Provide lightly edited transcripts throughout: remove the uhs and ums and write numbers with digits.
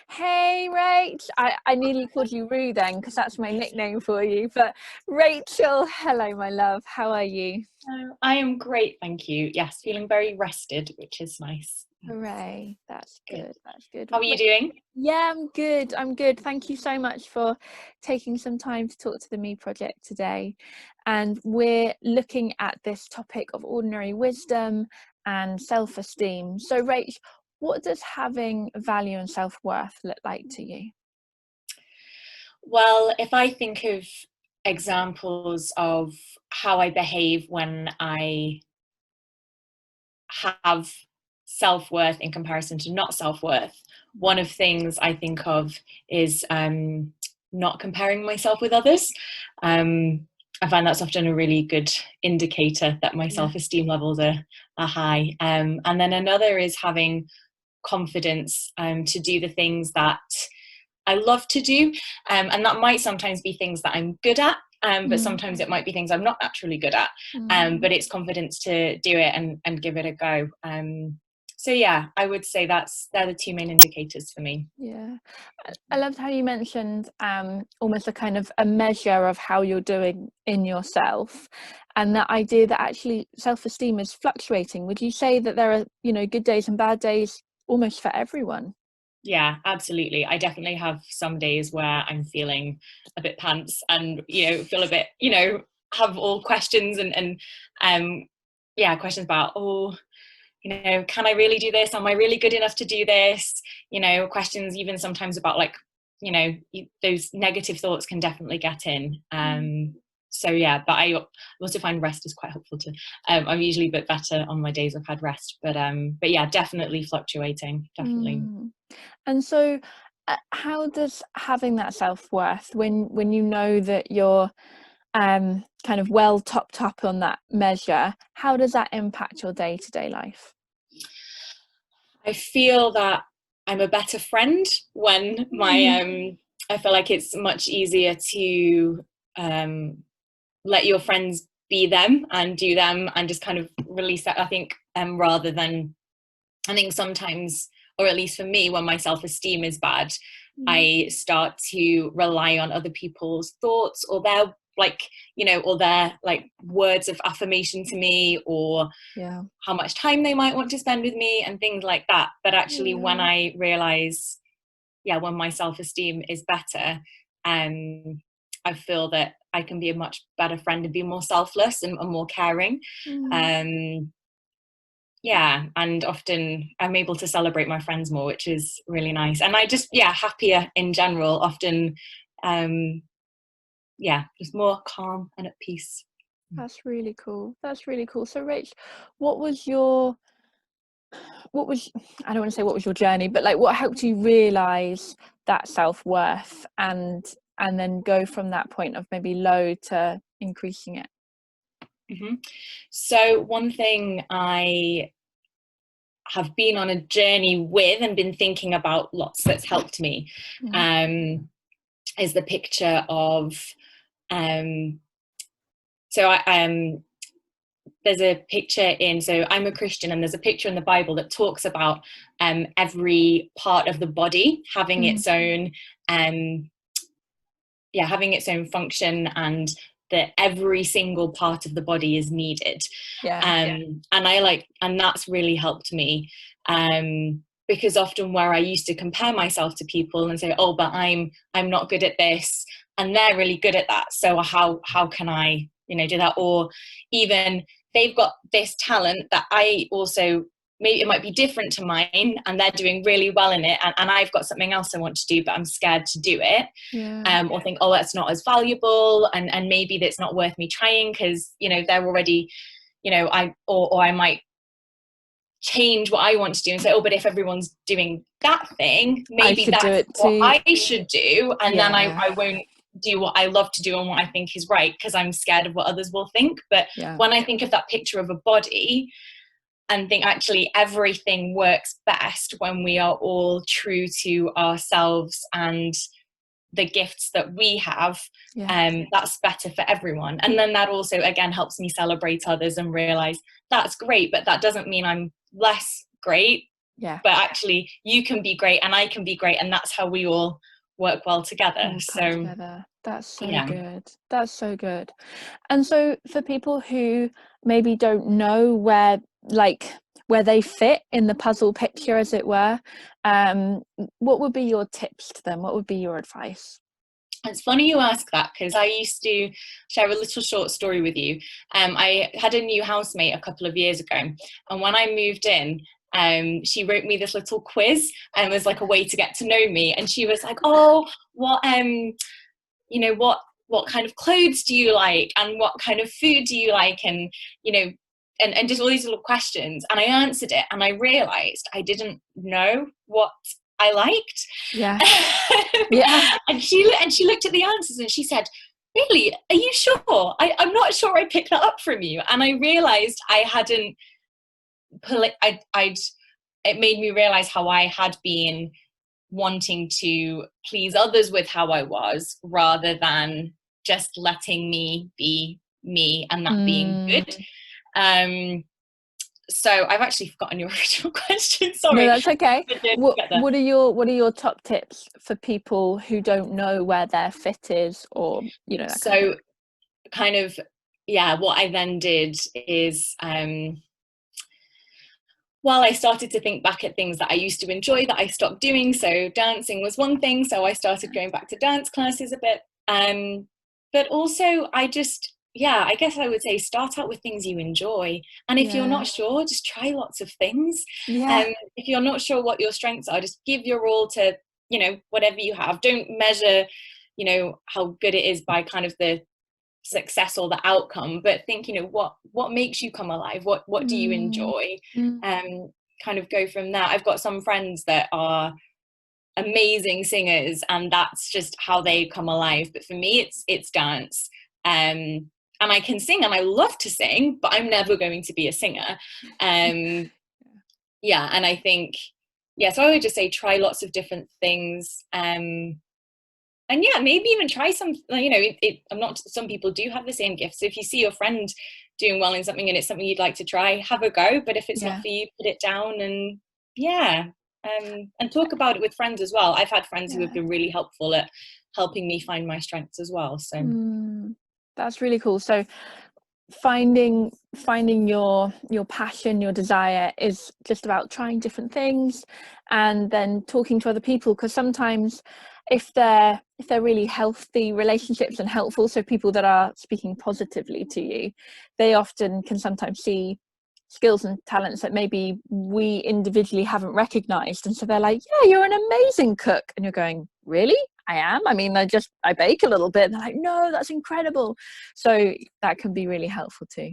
Hey, Rach. I nearly called you Rue then because that's my nickname for you. But Rachel, hello, my love. How are you? I am great, thank you. Yes, feeling very rested, which is nice. Hooray. That's Good. good. That's good. How are you doing? Yeah, I'm good. I'm good. Thank you so much for taking some time to talk to the Me Project today. And we're looking at this topic of ordinary wisdom and self-esteem. So, Rach, what does having value and self-worth look like to you? Well, if I think of examples of how I behave when I have self-worth in comparison to not self-worth, one of things I think of is not comparing myself with others. I find that's often a really good indicator that my Yeah. self-esteem levels are high. And then another is having confidence to do the things that I love to do. And that might sometimes be things that I'm good at, but Mm. sometimes it might be things I'm not naturally good at. Mm. But it's confidence to do it and give it a go. So yeah, I would say they're the two main indicators for me. Yeah, I loved how you mentioned almost a kind of a measure of how you're doing in yourself, and that idea that actually self-esteem is fluctuating. Would you say that there are, good days and bad days almost for everyone? Yeah, absolutely. I definitely have some days where I'm feeling a bit pants and, feel a bit, have all questions and yeah, questions about, can I really do this? Am I really good enough to do this? Questions even sometimes about like, those negative thoughts can definitely get in. So yeah, but I also find rest is quite helpful to. I'm usually a bit better on my days I've had rest, but yeah, definitely fluctuating, definitely. Mm. And so, how does having that self-worth, when you know that you're kind of well topped up on that measure, how does that impact your day-to-day life? I feel that I'm a better friend when Mm. I feel like it's much easier to let your friends be them and do them and just kind of release that. I think rather than, I think sometimes, or at least for me, when my self-esteem is bad, Mm. I start to rely on other people's thoughts or their or their like words of affirmation to me, or Yeah. how much time they might want to spend with me and things like that. But actually, when Yeah. I realize, yeah, when my self-esteem is better, I feel that I can be a much better friend and be more selfless and more caring. Mm. um yeah, and often I'm able to celebrate my friends more, which is really nice, and I just, yeah, happier in general often. um yeah, just more calm and at peace. That's really cool. That's really cool. So, Rach, what was your, what was, I don't want to say what was your journey, but like what helped you realize that self-worth and then go from that point of maybe low to increasing it? hmm So one thing I have been on a journey with and been thinking about lots that's helped me Mm. um, is the picture of um, so I there's a picture in, so I'm a Christian, and there's a picture in the Bible that talks about every part of the body having Mm. its own um, yeah, having its own function, and that every single part of the body is needed. Yeah. And that's really helped me, because often where I used to compare myself to people and say, oh, but I'm not good at this and they're really good at that, so how can I do that? Or even they've got this talent that I also, maybe it might be different to mine and they're doing really well in it, and I've got something else I want to do but I'm scared to do it. Yeah. Or think, oh, that's not as valuable, and maybe that's not worth me trying because they're already, or I might change what I want to do and say, oh, but if everyone's doing that thing, I maybe should do that's it what too. I should do, and then Yeah. I won't do what I love to do and what I think is right because I'm scared of what others will think. But Yeah. when I think of that picture of a body and think actually everything works best when we are all true to ourselves and the gifts that we have, Yeah. that's better for everyone. And then that also again helps me celebrate others and realize that's great, but that doesn't mean I'm less great Yeah. but actually you can be great and I can be great, and that's how we all work well together. All come So together. That's so yeah. good. That's so good. And so for people who maybe don't know where, like, where they fit in the puzzle picture, as it were, what would be your tips to them? What would be your advice? It's funny you ask that, because I used to share a little short story with you. I had a new housemate a couple of years ago, and when I moved in, she wrote me this little quiz, and was like a way to get to know me. And she was like, "Oh, what you know, what kind of clothes do you like, and what kind of food do you like, and you know." And just all these little questions, and I answered it, and I realized I didn't know what I liked. Yeah. Yeah. And she looked at the answers and she said, "Really? Are you sure? I'm not sure I picked that up from you." And I realized I hadn't I'd it made me realize how I had been wanting to please others with how I was, rather than just letting me be me and that being good. Um, so I've actually forgotten your original question. No, Sorry. that's okay. What are your top tips for people who don't know where their fit is, or that kind of So thing? kind of, yeah, what I then did is, while I started to think back at things that I used to enjoy that I stopped doing. So dancing was one thing, so I started going back to dance classes a bit. But also I just, yeah, I guess I would say start out with things you enjoy. And if you're Yeah. not sure, just try lots of things. Yeah. If you're not sure what your strengths are, just give your all to, whatever you have. Don't measure, how good it is by kind of the success or the outcome, but think, what makes you come alive, what do you Mm. enjoy, Mm. kind of go from there. I've got some friends that are amazing singers, and that's just how they come alive, but for me it's dance. And I can sing and I love to sing, but I'm never going to be a singer. Yeah, and I think, yeah, so I would just say try lots of different things. And yeah, maybe even try some, I'm not, some people do have the same gifts. So if you see your friend doing well in something and it's something you'd like to try, have a go. But if it's not Yeah. for you, put it down. And yeah, and talk about it with friends as well. I've had friends who have Yeah. been really helpful at helping me find my strengths as well. So That's really cool. So finding your passion, your desire, is just about trying different things and then talking to other people, because sometimes if they're really healthy relationships and helpful, so people that are speaking positively to you, they often can sometimes see skills and talents that maybe we individually haven't recognized, and so they're like, "Yeah, you're an amazing cook," and you're going, "Really? I am? I mean, I bake a little bit." And they're like, "No, that's incredible." So that can be really helpful too.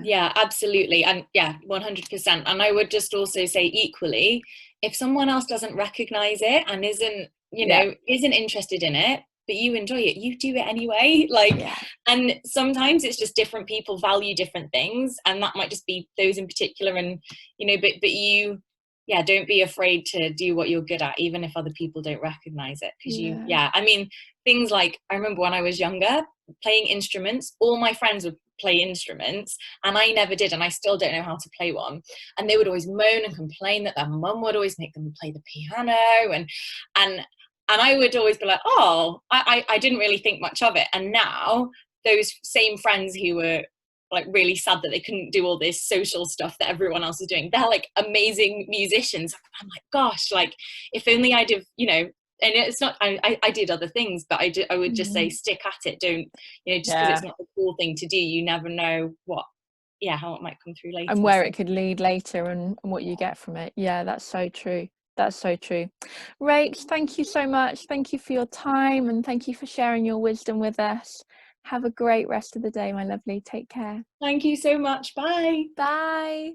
yeah, absolutely. And yeah, 100%. And I would just also say equally, if someone else doesn't recognize it and Yeah. isn't interested in it, but you enjoy it, you do it anyway. Like, Yeah. and sometimes it's just different people value different things, and that might just be those in particular. And, but you, yeah, don't be afraid to do what you're good at, even if other people don't recognize it. Because Yeah. I mean, things like, I remember when I was younger, playing instruments, all my friends would play instruments and I never did, and I still don't know how to play one. And they would always moan and complain that their mum would always make them play the piano, and I would always be like, oh, I didn't really think much of it. And now those same friends who were like really sad that they couldn't do all this social stuff that everyone else is doing, they're like amazing musicians. I'm like, gosh, like if only I'd have, and it's not, I did other things, but I would just say stick at it. Don't, just because Yeah. it's not a cool thing to do, you never know how it might come through later. And where So it could lead later, and what you get from it. Yeah, that's so true. That's so true. Rach, thank you so much. Thank you for your time, and thank you for sharing your wisdom with us. Have a great rest of the day, my lovely. Take care. thank you so much. Bye. Bye.